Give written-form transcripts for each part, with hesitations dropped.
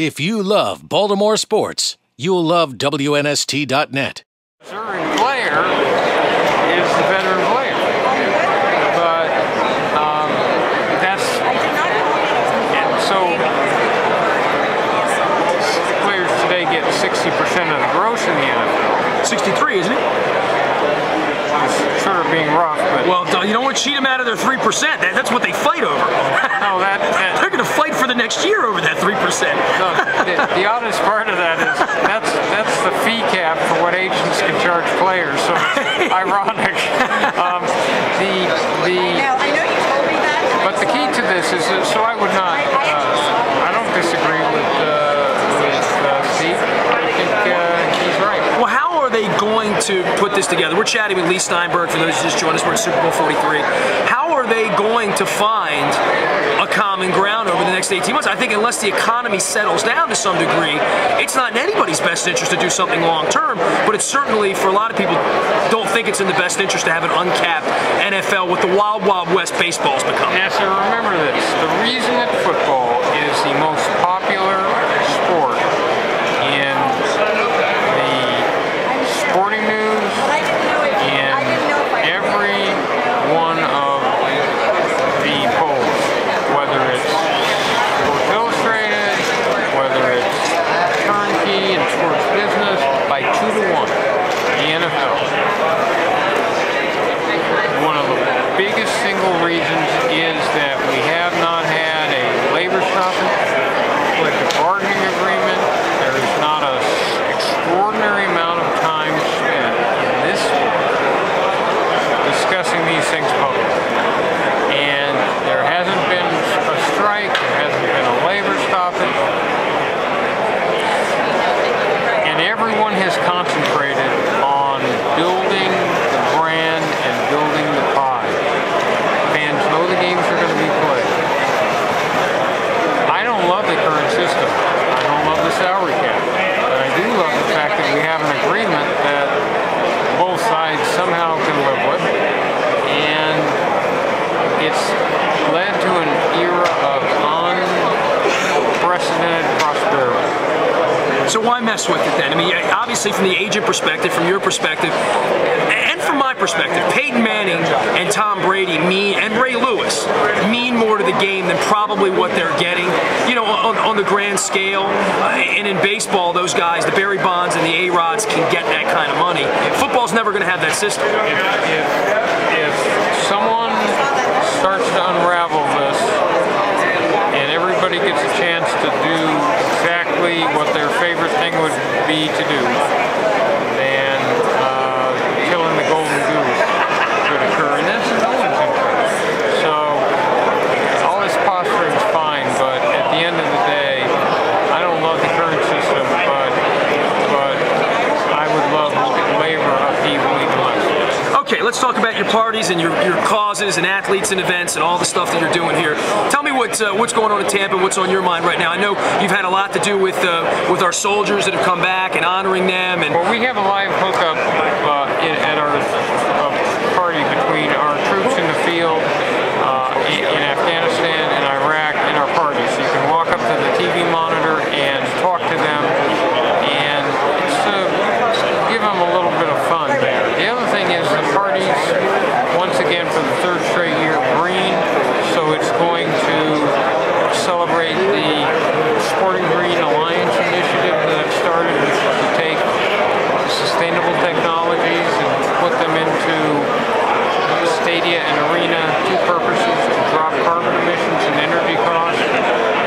If you love Baltimore sports, you'll love WNST.net. Certain player is the veteran player, but players today get 60% of the gross in the NFL. 63, isn't it? It's sort of being rough, but well, you don't want to cheat them out of their 3%. That's what they fight over. No, they're going to fight for the next year over that 3%. No, the honest part of that is that's the fee cap for what agents can charge players. So it's ironic. I know you told me that. But the key to this is, so I would not. I don't disagree with Steve. I think he's right. Well, how are they going to put this together? We're chatting with Leigh Steinberg, for those who just joined us. We're at Super Bowl 43. How are they going to find a common ground over the next 18 months? I think unless the economy settles down to some degree, it's not in anybody's best interest to do something long term, but it's certainly, for a lot of people, don't think it's in the best interest to have an uncapped NFL with the wild, wild west baseball's become. Yeah, so remember this. The reason that football is the most popular sport in the sporting news, in every one of the polls, whether it's Sports Illustrated, whether it's Turnkey and Sports Business, by 2-1, the NFL. One of the biggest single reasons is that we have not had a labor stoppage, collective bargaining agreement. There is not an extraordinary amount of time spent in this sport discussing these things publicly. And there hasn't been a strike, there hasn't been a labor stoppage, and everyone has concentrated on building the brand and building the pie. Fans know the games are going to be played. I don't love the current system. I don't love the salary cap. But I do love the fact that we have an agreement that both sides somehow can live with. And it's led to an era of unprecedented prosperity. So why mess with it then? I mean, obviously from the agent perspective, from your perspective, and from my perspective, Peyton Manning and Tom Brady and Ray Lewis mean more to the game than probably what they're getting, you know, on the grand scale. And in baseball, those guys, the Barry Bonds and the A-Rods, can get that kind of money. Football's never going to have that system. If someone starts to unravel this, and everybody gets a chance to do exactly what their favorite thing would be to do, then killing the golden goose could occur, and that's no one's interest. So all this posturing is fine, but at the end of the day, I don't love the current system, but I would love labor upheaval even less. Okay, let's talk about your parties and your causes and athletes and events and all the stuff that you're doing here. Tell me what's going on in Tampa, what's on your mind right now. I know you've had a lot to do with our soldiers that have come back and honoring them. And well, we have a live hookup at our party between our troops in the field in Afghanistan and Iraq and our party. So you can walk up to the TV monitor and talk to them, and it's to give them a little bit of fun there. The other thing is the party's, once again for the third straight year, green, so it's going to celebrate the Sporting Green Alliance initiative that I've started, which is to take sustainable technologies and put them into stadia and arena, two purposes: to drop carbon emissions and energy costs,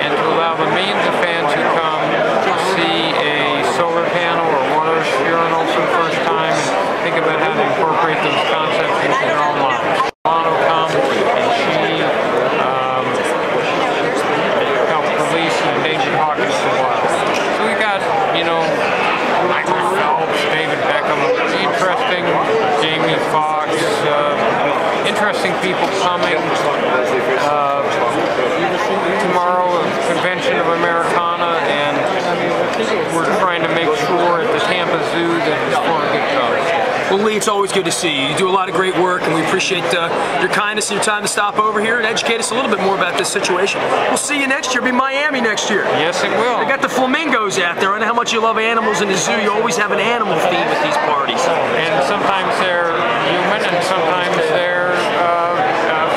and to allow the millions of fans who come to see a solar panel or water urinal for the first time and think about how to incorporate those concepts into their own lives. Mono comes and she helped release an endangered hawk into the wild. So we got, you know, Michael Phelps, David Beckham, interesting, Jamie Foxx, interesting people coming. Tomorrow, a convention of Americana, and we're trying to make sure at the Tampa Zoo that it's for a good cause. Well, Leigh, it's always good to see you. You do a lot of great work, and we appreciate your kindness and your time to stop over here and educate us a little bit more about this situation. We'll see you next year. It'll be Miami next year. Yes, it will. They got the flamingos out there. I know how much you love animals in the zoo. You always have an animal theme at these parties. And sometimes they're human, and sometimes they're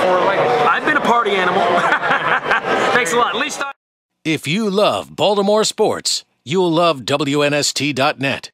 four-legged. I've been a party animal. Thanks a lot. Leigh Steinberg. If you love Baltimore sports, you'll love WNST.net.